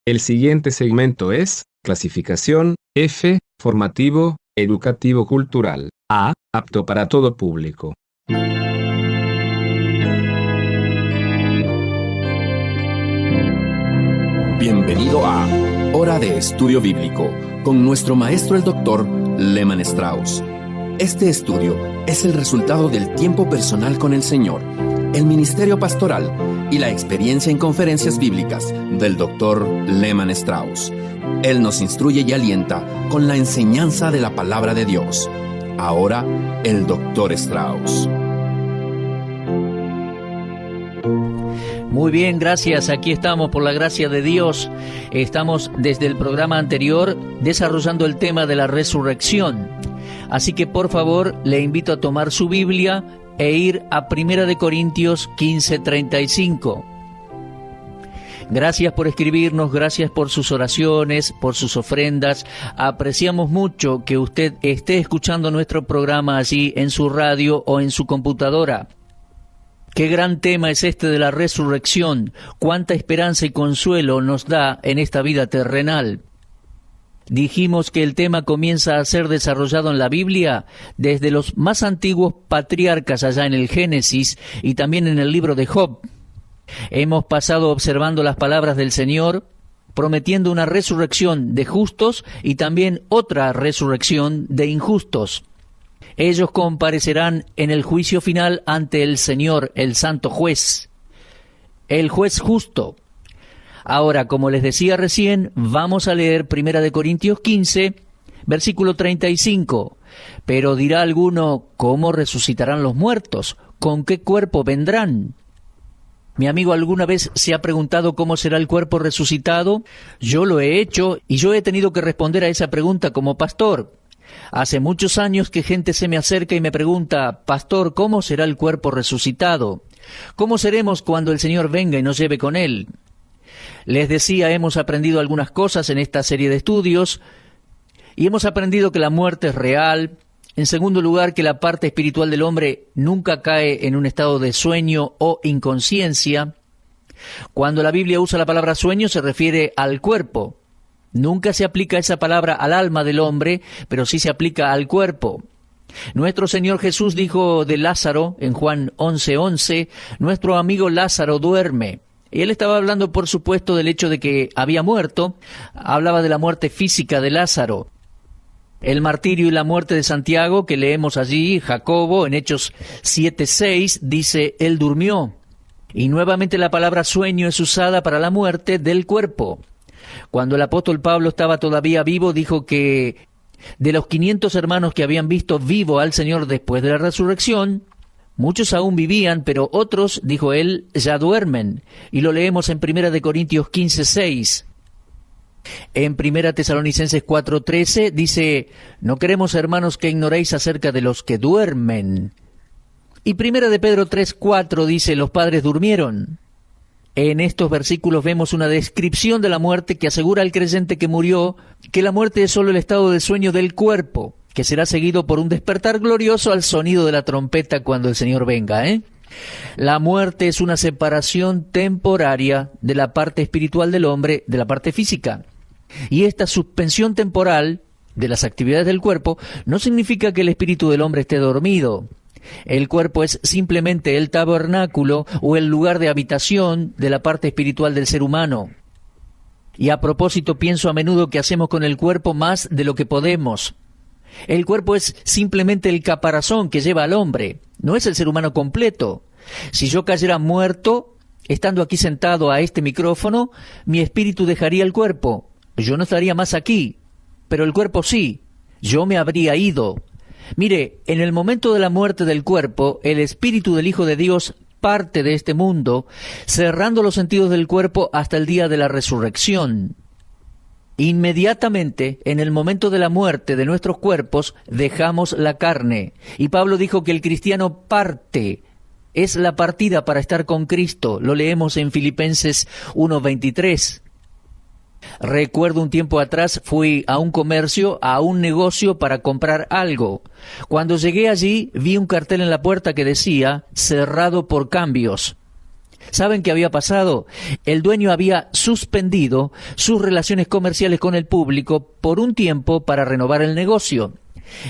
El siguiente segmento es clasificación F, formativo, educativo cultural. A, apto para todo público. Bienvenido a Hora de Estudio Bíblico con nuestro maestro el Dr. Lehman Strauss. Este estudio es el resultado del tiempo personal con el Señor, el ministerio pastoral y la experiencia en conferencias bíblicas del Dr. Lehman Strauss. Él nos instruye y alienta con la enseñanza de la palabra de Dios. Ahora, el Dr. Strauss. Muy bien, gracias. Aquí estamos por la gracia de Dios. Estamos desde el programa anterior desarrollando el tema de la resurrección. Así que por favor le invito a tomar su Biblia e ir a 1 Corintios 15:35. Gracias por escribirnos, gracias por sus oraciones, por sus ofrendas. Apreciamos mucho que usted esté escuchando nuestro programa allí en su radio o en su computadora. Qué gran tema es este de la resurrección, cuánta esperanza y consuelo nos da en esta vida terrenal. Dijimos que el tema comienza a ser desarrollado en la Biblia desde los más antiguos patriarcas allá en el Génesis y también en el libro de Job. Hemos pasado observando las palabras del Señor, prometiendo una resurrección de justos y también otra resurrección de injustos. Ellos comparecerán en el juicio final ante el Señor, el Santo Juez, el Juez justo. Ahora, como les decía recién, vamos a leer 1 Corintios 15, versículo 35. Pero dirá alguno, ¿cómo resucitarán los muertos? ¿Con qué cuerpo vendrán? Mi amigo, ¿alguna vez se ha preguntado cómo será el cuerpo resucitado? Yo lo he hecho y yo he tenido que responder a esa pregunta como pastor. Hace muchos años que gente se me acerca y me pregunta, Pastor, ¿cómo será el cuerpo resucitado? ¿Cómo seremos cuando el Señor venga y nos lleve con Él? Les decía, hemos aprendido algunas cosas en esta serie de estudios y hemos aprendido que la muerte es real. En segundo lugar, que la parte espiritual del hombre nunca cae en un estado de sueño o inconsciencia. Cuando la Biblia usa la palabra sueño se refiere al cuerpo. Nunca se aplica esa palabra al alma del hombre, pero sí se aplica al cuerpo. Nuestro Señor Jesús dijo de Lázaro en Juan 11:11, nuestro amigo Lázaro duerme. Y él estaba hablando, por supuesto, del hecho de que había muerto. Hablaba de la muerte física de Lázaro. El martirio y la muerte de Santiago, que leemos allí, Jacobo, en Hechos 7:6, dice, él durmió. Y nuevamente la palabra sueño es usada para la muerte del cuerpo. Cuando el apóstol Pablo estaba todavía vivo, dijo que de los 500 hermanos que habían visto vivo al Señor después de la resurrección, muchos aún vivían, pero otros, dijo él, ya duermen. Y lo leemos en 1 Corintios 15:6. En 1 Tesalonicenses 4:13 dice, no queremos, hermanos, que ignoréis acerca de los que duermen. Y 1 Pedro 3:4 dice, los padres durmieron. En estos versículos vemos una descripción de la muerte que asegura al creyente que murió que la muerte es solo el estado de sueño del cuerpo, que será seguido por un despertar glorioso al sonido de la trompeta cuando el Señor venga, La muerte es una separación temporaria de la parte espiritual del hombre de la parte física. Y esta suspensión temporal de las actividades del cuerpo no significa que el espíritu del hombre esté dormido. El cuerpo es simplemente el tabernáculo o el lugar de habitación de la parte espiritual del ser humano. Y a propósito, pienso a menudo que hacemos con el cuerpo más de lo que podemos. El cuerpo es simplemente el caparazón que lleva al hombre, no es el ser humano completo. Si yo cayera muerto, estando aquí sentado a este micrófono, mi espíritu dejaría el cuerpo. Yo no estaría más aquí, pero el cuerpo sí. Yo me habría ido. Mire, en el momento de la muerte del cuerpo, el espíritu del Hijo de Dios parte de este mundo, cerrando los sentidos del cuerpo hasta el día de la resurrección. Inmediatamente, en el momento de la muerte de nuestros cuerpos, dejamos la carne. Y Pablo dijo que el cristiano parte, es la partida para estar con Cristo. Lo leemos en Filipenses 1:23. Recuerdo un tiempo atrás fui a un comercio, a un negocio para comprar algo. Cuando llegué allí vi un cartel en la puerta que decía cerrado por cambios. ¿Saben qué había pasado? El dueño había suspendido sus relaciones comerciales con el público por un tiempo para renovar el negocio.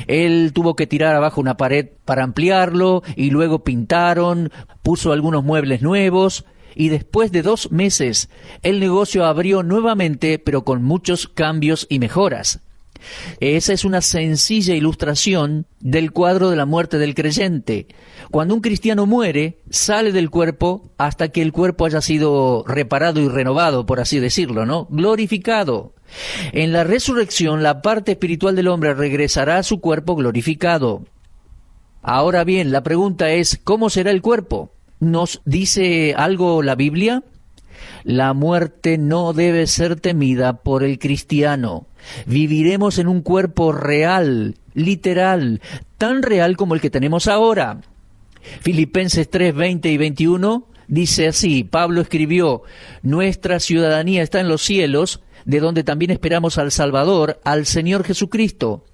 Él tuvo que tirar abajo una pared para ampliarlo y luego pintaron, puso algunos muebles nuevos y después de 2 meses el negocio abrió nuevamente, pero con muchos cambios y mejoras. Esa es una sencilla ilustración del cuadro de la muerte del creyente. Cuando un cristiano muere, sale del cuerpo hasta que el cuerpo haya sido reparado y renovado, por así decirlo, ¿no? Glorificado. En la resurrección, la parte espiritual del hombre regresará a su cuerpo glorificado. Ahora bien, la pregunta es, ¿cómo será el cuerpo? ¿Nos dice algo la Biblia? La muerte no debe ser temida por el cristiano. Viviremos en un cuerpo real, literal, tan real como el que tenemos ahora. Filipenses 3, 20 y 21 dice así, Pablo escribió, nuestra ciudadanía está en los cielos, de donde también esperamos al Salvador, al Señor Jesucristo,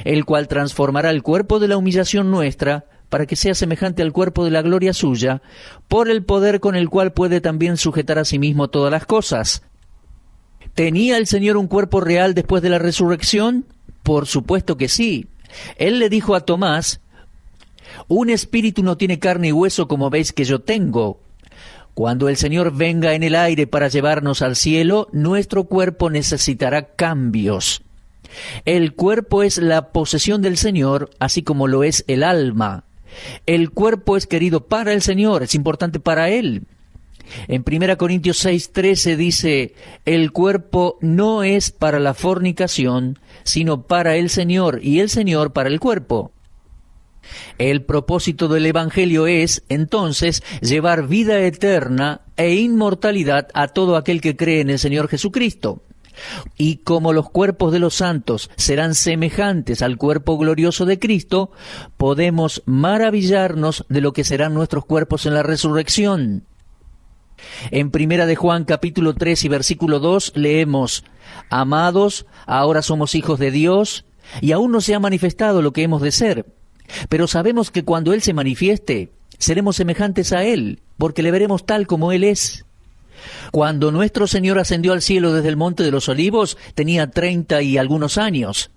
el cual transformará el cuerpo de la humillación nuestra, para que sea semejante al cuerpo de la gloria suya, por el poder con el cual puede también sujetar a sí mismo todas las cosas. ¿Tenía el Señor un cuerpo real después de la resurrección? Por supuesto que sí. Él le dijo a Tomás, un espíritu no tiene carne y hueso como veis que yo tengo. Cuando el Señor venga en el aire para llevarnos al cielo, nuestro cuerpo necesitará cambios. El cuerpo es la posesión del Señor, así como lo es el alma. El cuerpo es querido para el Señor, es importante para Él. En 1 Corintios 6:13 dice, el cuerpo no es para la fornicación, sino para el Señor, y el Señor para el cuerpo. El propósito del Evangelio es, entonces, llevar vida eterna e inmortalidad a todo aquel que cree en el Señor Jesucristo. Y como los cuerpos de los santos serán semejantes al cuerpo glorioso de Cristo, podemos maravillarnos de lo que serán nuestros cuerpos en la resurrección. En 1 de Juan capítulo 3 y versículo 2 leemos, amados, ahora somos hijos de Dios, y aún no se ha manifestado lo que hemos de ser. Pero sabemos que cuando Él se manifieste, seremos semejantes a Él, porque le veremos tal como Él es. Cuando nuestro Señor ascendió al cielo desde el Monte de los Olivos, tenía 30 y algunos años.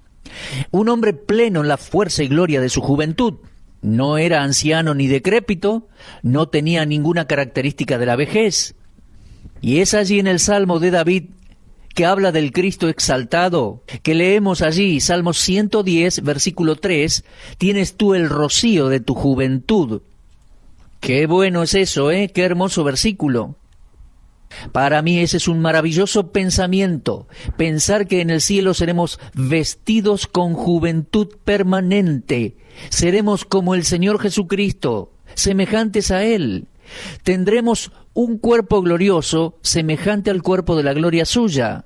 Un hombre pleno en la fuerza y gloria de su juventud. No era anciano ni decrépito, no tenía ninguna característica de la vejez. Y es allí en el Salmo de David, que habla del Cristo exaltado, que leemos allí, Salmo 110, versículo 3, tienes tú el rocío de tu juventud. Qué bueno es eso, qué hermoso versículo. Para mí ese es un maravilloso pensamiento, pensar que en el cielo seremos vestidos con juventud permanente, seremos como el Señor Jesucristo, semejantes a Él. Tendremos un cuerpo glorioso semejante al cuerpo de la gloria suya.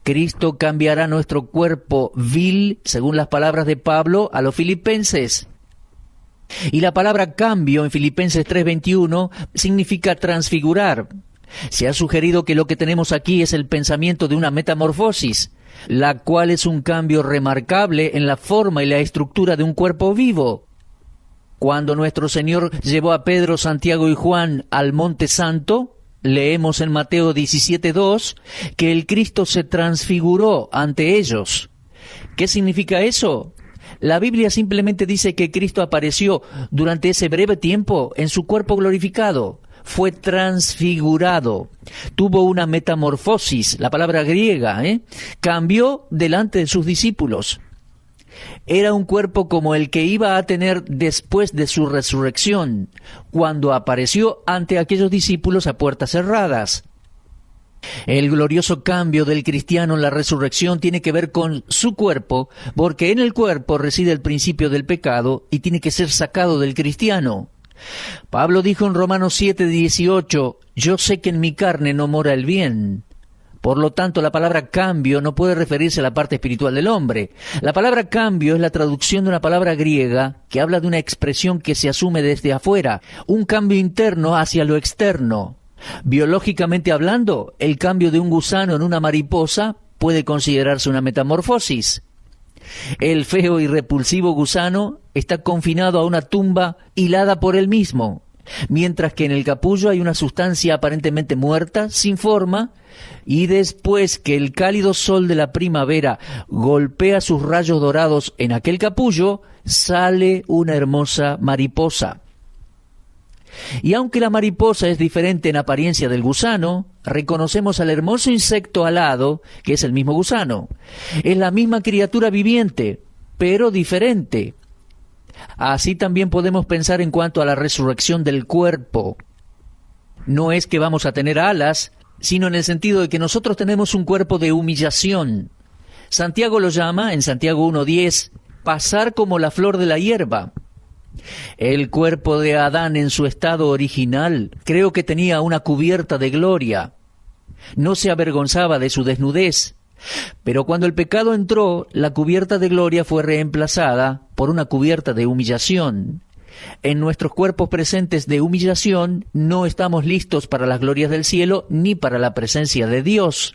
Cristo cambiará nuestro cuerpo vil, según las palabras de Pablo a los filipenses. Y la palabra cambio en Filipenses 3:21 significa transfigurar. Se ha sugerido que lo que tenemos aquí es el pensamiento de una metamorfosis, la cual es un cambio remarcable en la forma y la estructura de un cuerpo vivo. Cuando nuestro Señor llevó a Pedro, Santiago y Juan al Monte Santo, leemos en Mateo 17:2 que el Cristo se transfiguró ante ellos. ¿Qué significa eso? La Biblia simplemente dice que Cristo apareció durante ese breve tiempo en su cuerpo glorificado. Fue transfigurado, tuvo una metamorfosis, la palabra griega, cambió delante de sus discípulos. Era un cuerpo como el que iba a tener después de su resurrección, cuando apareció ante aquellos discípulos a puertas cerradas. El glorioso cambio del cristiano en la resurrección tiene que ver con su cuerpo, porque en el cuerpo reside el principio del pecado y tiene que ser sacado del cristiano. Pablo dijo en Romanos 7:18, yo sé que en mi carne no mora el bien. Por lo tanto, la palabra cambio no puede referirse a la parte espiritual del hombre. La palabra cambio es la traducción de una palabra griega que habla de una expresión que se asume desde afuera, un cambio interno hacia lo externo. Biológicamente hablando, el cambio de un gusano en una mariposa puede considerarse una metamorfosis. El feo y repulsivo gusano está confinado a una tumba hilada por él mismo. mientras que en el capullo hay una sustancia aparentemente muerta, sin forma, y después que el cálido sol de la primavera golpea sus rayos dorados en aquel capullo, sale una hermosa mariposa. Y aunque la mariposa es diferente en apariencia del gusano, reconocemos al hermoso insecto alado, que es el mismo gusano. Es la misma criatura viviente, pero diferente. Así también podemos pensar en cuanto a la resurrección del cuerpo. No es que vamos a tener alas, sino en el sentido de que nosotros tenemos un cuerpo de humillación. Santiago lo llama, en Santiago 1:10, pasar como la flor de la hierba. El cuerpo de Adán en su estado original creo que tenía una cubierta de gloria. No se avergonzaba de su desnudez. Pero cuando el pecado entró, la cubierta de gloria fue reemplazada por una cubierta de humillación. En nuestros cuerpos presentes de humillación no estamos listos para las glorias del cielo ni para la presencia de Dios.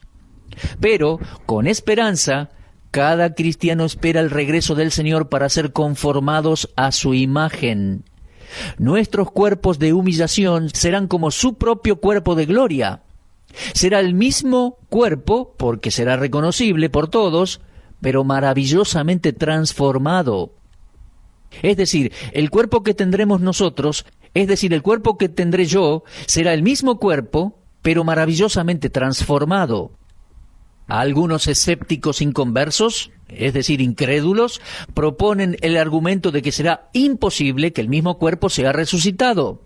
Pero, con esperanza, cada cristiano espera el regreso del Señor para ser conformados a su imagen. Nuestros cuerpos de humillación serán como su propio cuerpo de gloria. Será el mismo cuerpo, porque será reconocible por todos, pero maravillosamente transformado. Es decir, el cuerpo que tendremos nosotros, es decir, el cuerpo que tendré yo, será el mismo cuerpo, pero maravillosamente transformado. Algunos escépticos inconversos, es decir, incrédulos, proponen el argumento de que será imposible que el mismo cuerpo sea resucitado,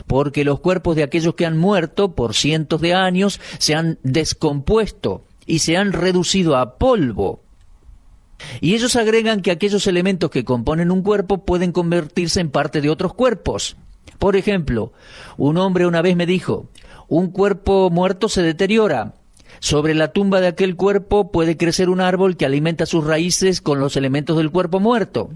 porque los cuerpos de aquellos que han muerto por cientos de años se han descompuesto y se han reducido a polvo. Y ellos agregan que aquellos elementos que componen un cuerpo pueden convertirse en parte de otros cuerpos. Por ejemplo, un hombre una vez me dijo, un cuerpo muerto se deteriora. Sobre la tumba de aquel cuerpo puede crecer un árbol que alimenta sus raíces con los elementos del cuerpo muerto.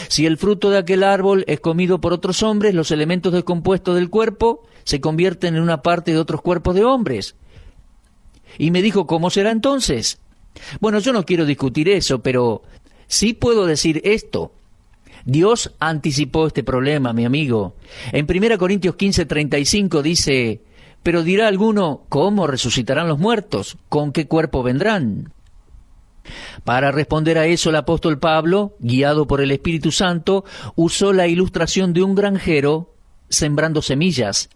Si el fruto de aquel árbol es comido por otros hombres, los elementos descompuestos del cuerpo se convierten en una parte de otros cuerpos de hombres. Y me dijo, ¿cómo será entonces? Bueno, yo no quiero discutir eso, pero sí puedo decir esto. Dios anticipó este problema, mi amigo. En 1 Corintios 15:35 dice, pero dirá alguno, ¿cómo resucitarán los muertos? ¿Con qué cuerpo vendrán? Para responder a eso, el apóstol Pablo, guiado por el Espíritu Santo, usó la ilustración de un granjero sembrando semillas.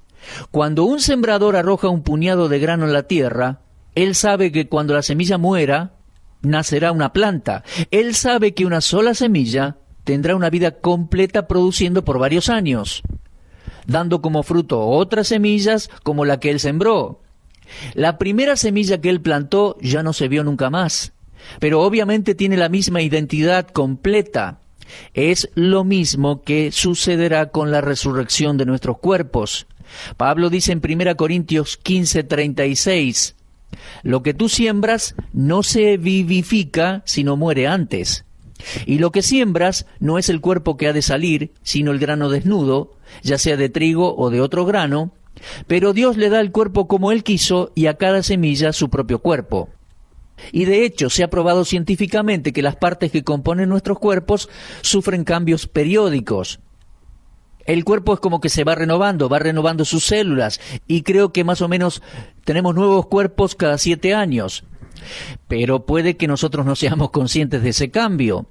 Cuando un sembrador arroja un puñado de grano en la tierra, él sabe que cuando la semilla muera, nacerá una planta. Él sabe que una sola semilla tendrá una vida completa produciendo por varios años, dando como fruto otras semillas como la que él sembró. La primera semilla que él plantó ya no se vio nunca más, pero obviamente tiene la misma identidad completa. Es lo mismo que sucederá con la resurrección de nuestros cuerpos. Pablo dice en 1 Corintios 15:36, lo que tú siembras no se vivifica, sino muere antes. Y lo que siembras no es el cuerpo que ha de salir, sino el grano desnudo, ya sea de trigo o de otro grano, pero Dios le da el cuerpo como Él quiso y a cada semilla su propio cuerpo. Y de hecho se ha probado científicamente que las partes que componen nuestros cuerpos sufren cambios periódicos. El cuerpo es como que se va renovando sus células, y creo que más o menos tenemos nuevos cuerpos cada 7 años. Pero puede que nosotros no seamos conscientes de ese cambio.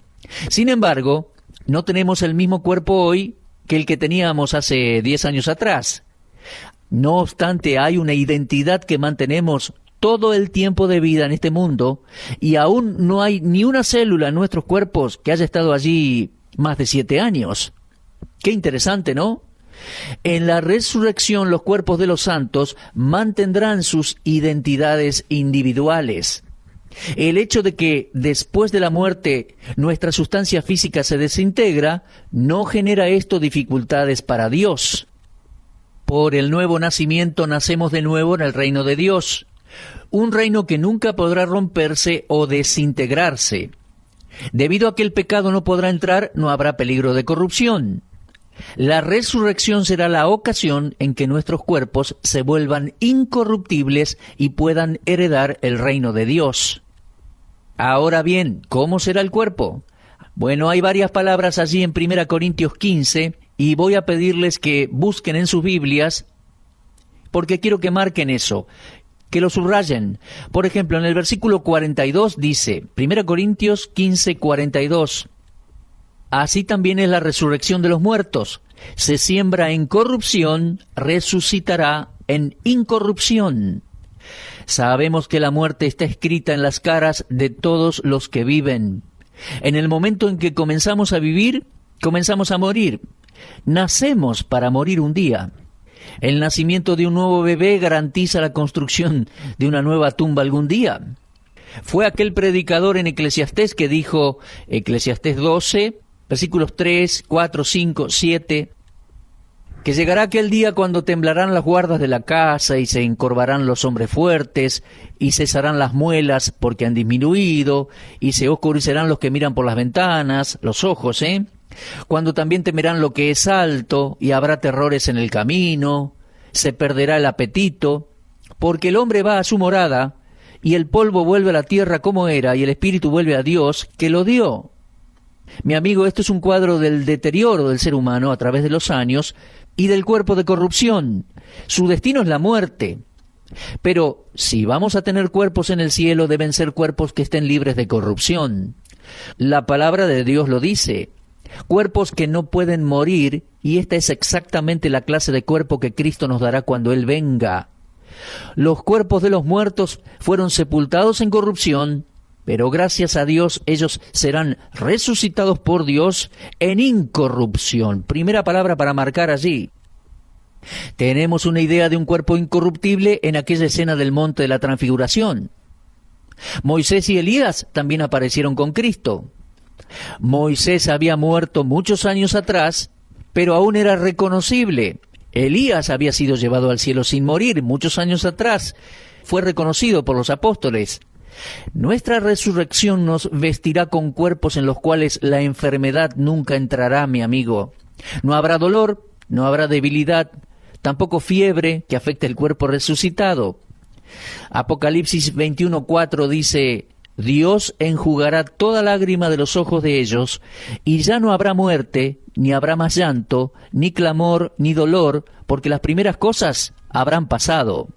Sin embargo, no tenemos el mismo cuerpo hoy que el que teníamos hace 10 años atrás. No obstante, hay una identidad que mantenemos todo el tiempo de vida en este mundo, y aún no hay ni una célula en nuestros cuerpos que haya estado allí más de 7 años. Qué interesante, ¿no? En la resurrección los cuerpos de los santos mantendrán sus identidades individuales. El hecho de que después de la muerte nuestra sustancia física se desintegra no genera esto dificultades para Dios. Por el nuevo nacimiento nacemos de nuevo en el reino de Dios, un reino que nunca podrá romperse o desintegrarse. Debido a que el pecado no podrá entrar, no habrá peligro de corrupción. La resurrección será la ocasión en que nuestros cuerpos se vuelvan incorruptibles y puedan heredar el reino de Dios. Ahora bien, ¿cómo será el cuerpo? Bueno, hay varias palabras allí en 1 Corintios 15 y voy a pedirles que busquen en sus Biblias, porque quiero que marquen eso, que lo subrayen. Por ejemplo, en el versículo 42 dice, 1 Corintios 15, 42, así también es la resurrección de los muertos. Se siembra en corrupción, resucitará en incorrupción. Sabemos que la muerte está escrita en las caras de todos los que viven. En el momento en que comenzamos a vivir, comenzamos a morir. Nacemos para morir un día. El nacimiento de un nuevo bebé garantiza la construcción de una nueva tumba algún día. Fue aquel predicador en Eclesiastés que dijo, Eclesiastés 12, versículos 3, 4, 5, 7, que llegará aquel día cuando temblarán las guardas de la casa y se encorvarán los hombres fuertes y cesarán las muelas porque han disminuido y se oscurecerán los que miran por las ventanas, los ojos, cuando también temerán lo que es alto y habrá terrores en el camino, se perderá el apetito, porque el hombre va a su morada y el polvo vuelve a la tierra como era y el espíritu vuelve a Dios que lo dio. Mi amigo, esto es un cuadro del deterioro del ser humano a través de los años y del cuerpo de corrupción. Su destino es la muerte. Pero si vamos a tener cuerpos en el cielo, deben ser cuerpos que estén libres de corrupción. La palabra de Dios lo dice. Cuerpos que no pueden morir, y esta es exactamente la clase de cuerpo que Cristo nos dará cuando Él venga. Los cuerpos de los muertos fueron sepultados en corrupción, pero gracias a Dios ellos serán resucitados por Dios en incorrupción. Primera palabra para marcar allí. Tenemos una idea de un cuerpo incorruptible en aquella escena del monte de la transfiguración. Moisés y Elías también aparecieron con Cristo. Moisés había muerto muchos años atrás, pero aún era reconocible. Elías había sido llevado al cielo sin morir muchos años atrás. Fue reconocido por los apóstoles. Nuestra resurrección nos vestirá con cuerpos en los cuales la enfermedad nunca entrará, mi amigo. No habrá dolor, no habrá debilidad, tampoco fiebre que afecte el cuerpo resucitado. Apocalipsis 21:4 dice, Dios enjugará toda lágrima de los ojos de ellos, y ya no habrá muerte, ni habrá más llanto, ni clamor, ni dolor, porque las primeras cosas habrán pasado.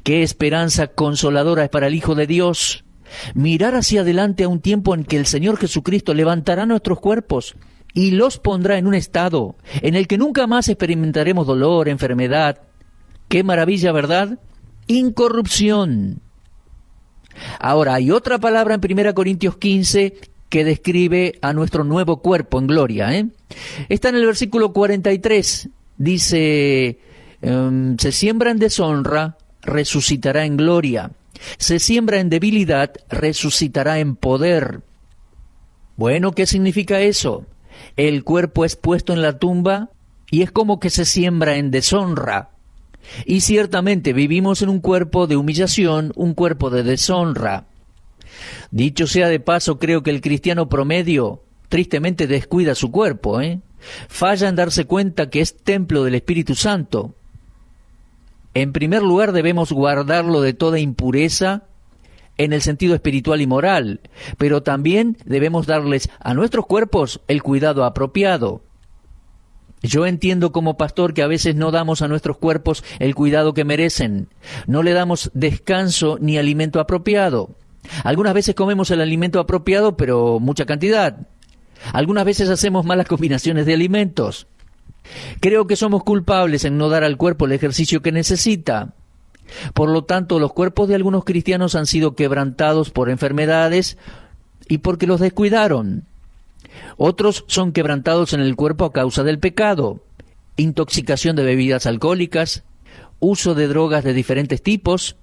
¡Qué esperanza consoladora es para el Hijo de Dios! Mirar hacia adelante a un tiempo en que el Señor Jesucristo levantará nuestros cuerpos y los pondrá en un estado en el que nunca más experimentaremos dolor, enfermedad. ¡Qué maravilla!, ¿verdad? Incorrupción. Ahora, hay otra palabra en 1 Corintios 15 que describe a nuestro nuevo cuerpo en gloria. Está en el versículo 43. Dice, se siembra en deshonra, resucitará en gloria. Se siembra en debilidad, resucitará en poder. Bueno, ¿qué significa eso? El cuerpo es puesto en la tumba y es como que se siembra en deshonra. Y ciertamente vivimos en un cuerpo de humillación, un cuerpo de deshonra. Dicho sea de paso, creo que el cristiano promedio tristemente descuida su cuerpo, Falla en darse cuenta que es templo del Espíritu Santo. En primer lugar, debemos guardarlo de toda impureza en el sentido espiritual y moral, pero también debemos darles a nuestros cuerpos el cuidado apropiado. Yo entiendo como pastor que a veces no damos a nuestros cuerpos el cuidado que merecen. No le damos descanso ni alimento apropiado. Algunas veces comemos el alimento apropiado, pero mucha cantidad. Algunas veces hacemos malas combinaciones de alimentos. Creo que somos culpables en no dar al cuerpo el ejercicio que necesita. Por lo tanto, los cuerpos de algunos cristianos han sido quebrantados por enfermedades y porque los descuidaron. Otros son quebrantados en el cuerpo a causa del pecado, intoxicación de bebidas alcohólicas, uso de drogas de diferentes tipos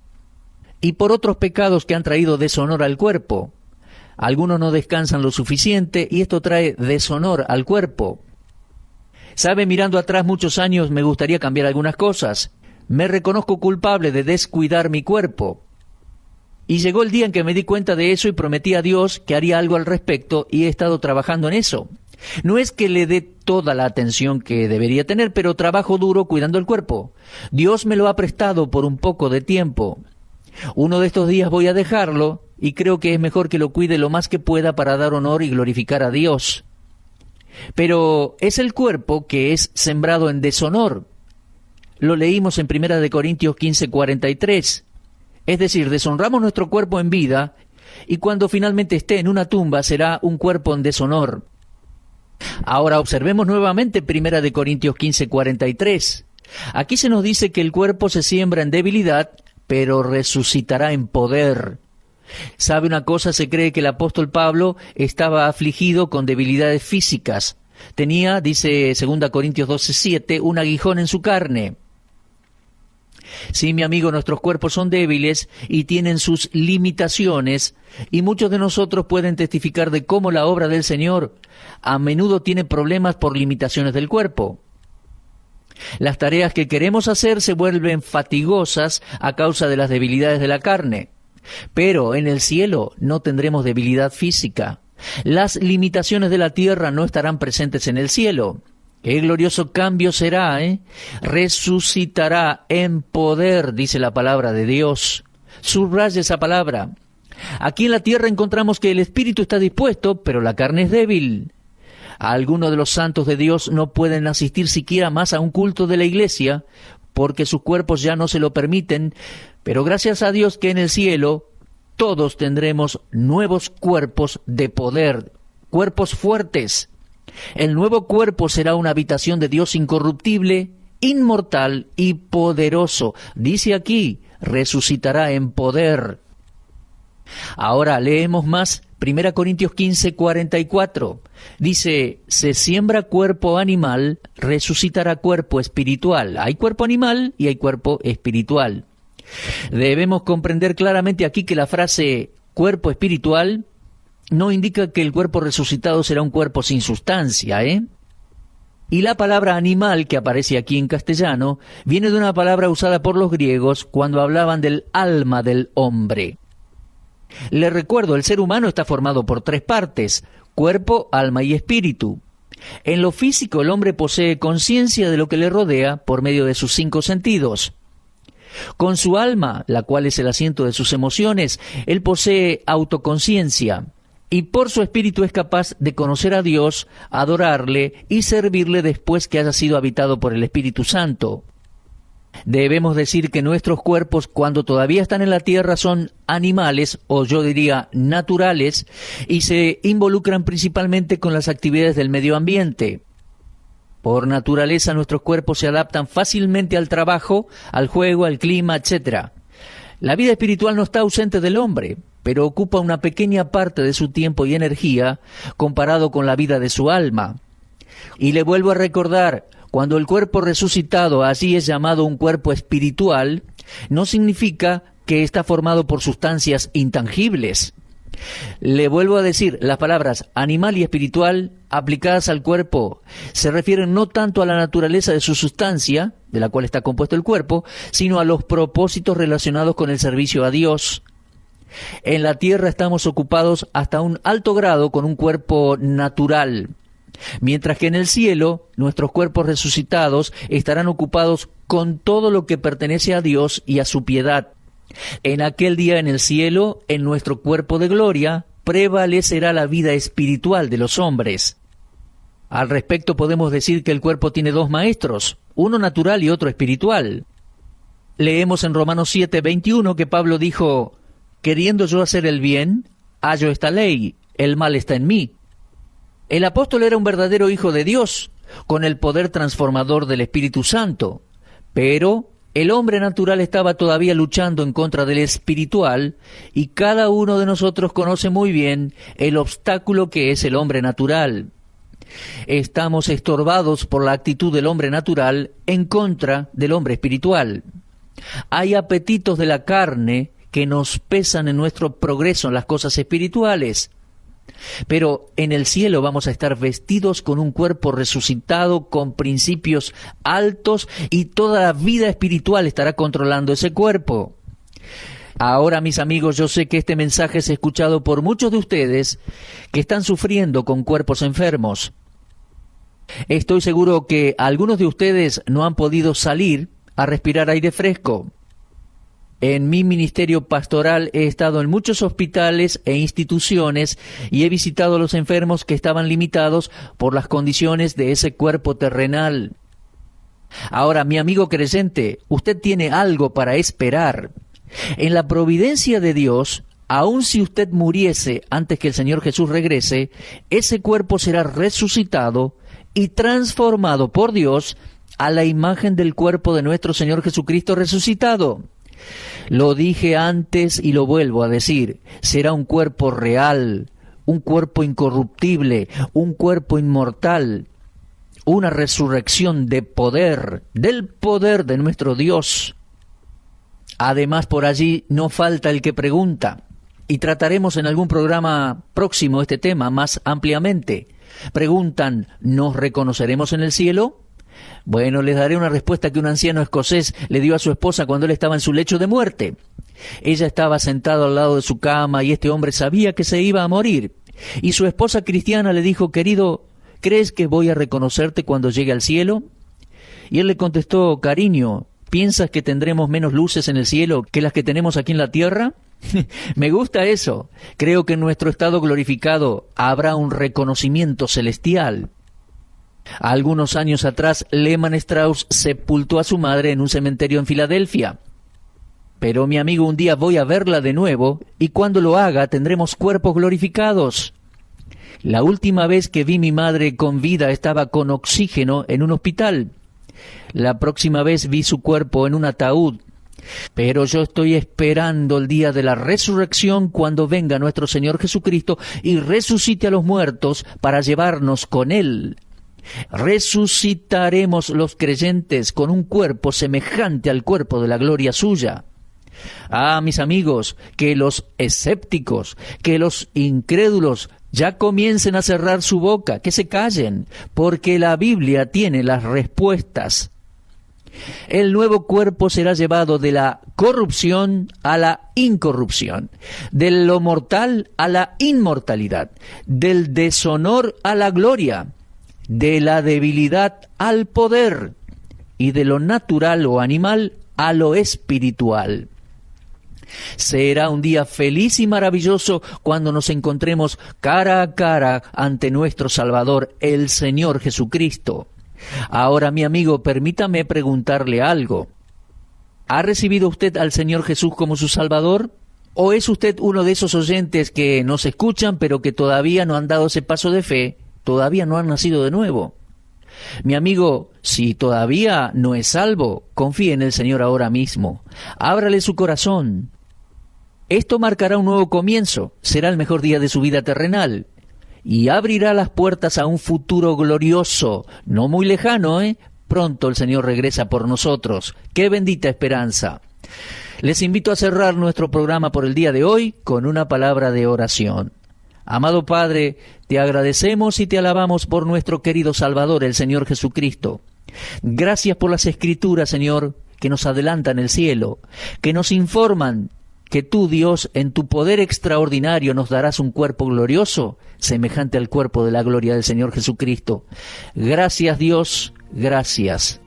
y por otros pecados que han traído deshonor al cuerpo. Algunos no descansan lo suficiente y esto trae deshonor al cuerpo. Sabe, mirando atrás muchos años me gustaría cambiar algunas cosas. Me reconozco culpable de descuidar mi cuerpo. Y llegó el día en que me di cuenta de eso y prometí a Dios que haría algo al respecto y he estado trabajando en eso. No es que le dé toda la atención que debería tener, pero trabajo duro cuidando el cuerpo. Dios me lo ha prestado por un poco de tiempo. Uno de estos días voy a dejarlo y creo que es mejor que lo cuide lo más que pueda para dar honor y glorificar a Dios. Pero es el cuerpo que es sembrado en deshonor. Lo leímos en 1 Corintios 15:43. Es decir, deshonramos nuestro cuerpo en vida y cuando finalmente esté en una tumba será un cuerpo en deshonor. Ahora observemos nuevamente 1 Corintios 15:43. Aquí se nos dice que el cuerpo se siembra en debilidad, pero resucitará en poder. ¿Sabe una cosa? Se cree que el apóstol Pablo estaba afligido con debilidades físicas. Tenía, dice 2 Corintios 12:7, un aguijón en su carne. Sí, mi amigo, nuestros cuerpos son débiles y tienen sus limitaciones, y muchos de nosotros pueden testificar de cómo la obra del Señor a menudo tiene problemas por limitaciones del cuerpo. Las tareas que queremos hacer se vuelven fatigosas a causa de las debilidades de la carne. Pero en el cielo no tendremos debilidad física. Las limitaciones de la tierra no estarán presentes en el cielo. ¡Qué glorioso cambio será, Resucitará en poder, dice la palabra de Dios. Subraya esa palabra. Aquí en la tierra encontramos que el espíritu está dispuesto, pero la carne es débil. Algunos de los santos de Dios no pueden asistir siquiera más a un culto de la iglesia, porque sus cuerpos ya no se lo permiten, pero gracias a Dios que en el cielo todos tendremos nuevos cuerpos de poder, cuerpos fuertes. El nuevo cuerpo será una habitación de Dios incorruptible, inmortal y poderoso. Dice aquí, resucitará en poder. Ahora leemos más 1 Corintios 15:44. Dice, se siembra cuerpo animal, resucitará cuerpo espiritual. Hay cuerpo animal y hay cuerpo espiritual. Debemos comprender claramente aquí que la frase cuerpo espiritual no indica que el cuerpo resucitado será un cuerpo sin sustancia, Y la palabra animal que aparece aquí en castellano viene de una palabra usada por los griegos cuando hablaban del alma del hombre. Le recuerdo, el ser humano está formado por 3 partes, cuerpo, alma y espíritu. En lo físico, el hombre posee conciencia de lo que le rodea por medio de sus 5 sentidos. Con su alma, la cual es el asiento de sus emociones, él posee autoconciencia. Y por su espíritu es capaz de conocer a Dios, adorarle y servirle después que haya sido habitado por el Espíritu Santo. Debemos decir que nuestros cuerpos, cuando todavía están en la tierra, son animales, o yo diría naturales, y se involucran principalmente con las actividades del medio ambiente. Por naturaleza, nuestros cuerpos se adaptan fácilmente al trabajo, al juego, al clima, etc. La vida espiritual no está ausente del hombre, pero ocupa una pequeña parte de su tiempo y energía comparado con la vida de su alma. Y le vuelvo a recordar, cuando el cuerpo resucitado así es llamado un cuerpo espiritual, no significa que está formado por sustancias intangibles. Le vuelvo a decir, las palabras animal y espiritual aplicadas al cuerpo se refieren no tanto a la naturaleza de su sustancia, de la cual está compuesto el cuerpo, sino a los propósitos relacionados con el servicio a Dios. En la tierra estamos ocupados hasta un alto grado con un cuerpo natural, mientras que en el cielo nuestros cuerpos resucitados estarán ocupados con todo lo que pertenece a Dios y a su piedad. En aquel día en el cielo, en nuestro cuerpo de gloria, prevalecerá la vida espiritual de los hombres. Al respecto podemos decir que el cuerpo tiene 2 maestros, uno natural y otro espiritual. Leemos en Romanos 7:21 que Pablo dijo, queriendo yo hacer el bien, hallo esta ley, el mal está en mí. El apóstol era un verdadero hijo de Dios, con el poder transformador del Espíritu Santo, pero el hombre natural estaba todavía luchando en contra del espiritual, y cada uno de nosotros conoce muy bien el obstáculo que es el hombre natural. Estamos estorbados por la actitud del hombre natural en contra del hombre espiritual. Hay apetitos de la carne que nos pesan en nuestro progreso en las cosas espirituales. Pero en el cielo vamos a estar vestidos con un cuerpo resucitado, con principios altos, y toda la vida espiritual estará controlando ese cuerpo. Ahora, mis amigos, yo sé que este mensaje es escuchado por muchos de ustedes que están sufriendo con cuerpos enfermos. Estoy seguro que algunos de ustedes no han podido salir a respirar aire fresco. En mi ministerio pastoral he estado en muchos hospitales e instituciones y he visitado a los enfermos que estaban limitados por las condiciones de ese cuerpo terrenal. Ahora, mi amigo creyente, usted tiene algo para esperar. En la providencia de Dios, aun si usted muriese antes que el Señor Jesús regrese, ese cuerpo será resucitado y transformado por Dios a la imagen del cuerpo de nuestro Señor Jesucristo resucitado. Lo dije antes y lo vuelvo a decir, será un cuerpo real, un cuerpo incorruptible, un cuerpo inmortal, una resurrección de poder, del poder de nuestro Dios. Además, por allí no falta el que pregunta, y trataremos en algún programa próximo este tema más ampliamente. Preguntan, ¿nos reconoceremos en el cielo? Bueno, les daré una respuesta que un anciano escocés le dio a su esposa cuando él estaba en su lecho de muerte. Ella estaba sentada al lado de su cama y este hombre sabía que se iba a morir. Y su esposa cristiana le dijo, querido, ¿crees que voy a reconocerte cuando llegue al cielo? Y él le contestó, cariño, ¿piensas que tendremos menos luces en el cielo que las que tenemos aquí en la tierra? Me gusta eso. Creo que en nuestro estado glorificado habrá un reconocimiento celestial. Algunos años atrás, Lehmann Strauss sepultó a su madre en un cementerio en Filadelfia. Pero mi amigo, un día voy a verla de nuevo y cuando lo haga tendremos cuerpos glorificados. La última vez que vi mi madre con vida estaba con oxígeno en un hospital. La próxima vez vi su cuerpo en un ataúd. Pero yo estoy esperando el día de la resurrección cuando venga nuestro Señor Jesucristo y resucite a los muertos para llevarnos con Él. Resucitaremos los creyentes con un cuerpo semejante al cuerpo de la gloria suya. Ah, mis amigos, que los escépticos, que los incrédulos ya comiencen a cerrar su boca, que se callen, porque la Biblia tiene las respuestas. El nuevo cuerpo será llevado de la corrupción a la incorrupción, de lo mortal a la inmortalidad, del deshonor a la gloria, de la debilidad al poder y de lo natural o animal a lo espiritual. Será un día feliz y maravilloso cuando nos encontremos cara a cara ante nuestro Salvador, el Señor Jesucristo. Ahora, mi amigo, permítame preguntarle algo. ¿Ha recibido usted al Señor Jesús como su Salvador? ¿O es usted uno de esos oyentes que nos escuchan pero que todavía no han dado ese paso de fe? Todavía no han nacido de nuevo. Mi amigo, si todavía no es salvo, confíe en el Señor ahora mismo. Ábrale su corazón. Esto marcará un nuevo comienzo. Será el mejor día de su vida terrenal. Y abrirá las puertas a un futuro glorioso, no muy lejano, Pronto el Señor regresa por nosotros. ¡Qué bendita esperanza! Les invito a cerrar nuestro programa por el día de hoy con una palabra de oración. Amado Padre, te agradecemos y te alabamos por nuestro querido Salvador, el Señor Jesucristo. Gracias por las Escrituras, Señor, que nos adelantan el cielo, que nos informan que tú, Dios, en tu poder extraordinario nos darás un cuerpo glorioso, semejante al cuerpo de la gloria del Señor Jesucristo. Gracias, Dios, gracias.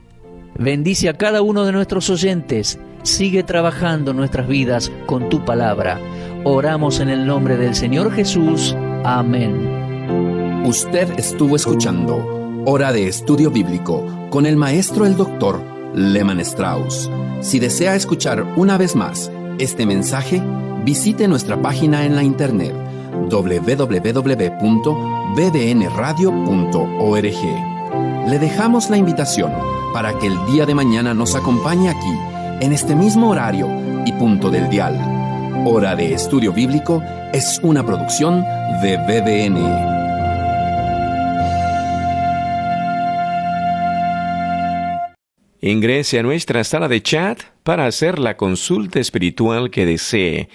Bendice a cada uno de nuestros oyentes. Sigue trabajando nuestras vidas con tu palabra. Oramos en el nombre del Señor Jesús. Amén. Usted estuvo escuchando Hora de Estudio Bíblico con el maestro el doctor Lehmann Strauss. Si desea escuchar una vez más este mensaje, visite nuestra página en la internet www.bbnradio.org. Le dejamos la invitación para que el día de mañana nos acompañe aquí, en este mismo horario y punto del dial. Hora de Estudio Bíblico es una producción de BBN. Ingrese a nuestra sala de chat para hacer la consulta espiritual que desee.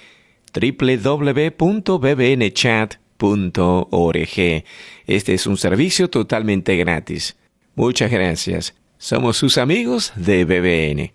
www.bbnchat.org. Este es un servicio totalmente gratis. Muchas gracias. Somos sus amigos de BBN.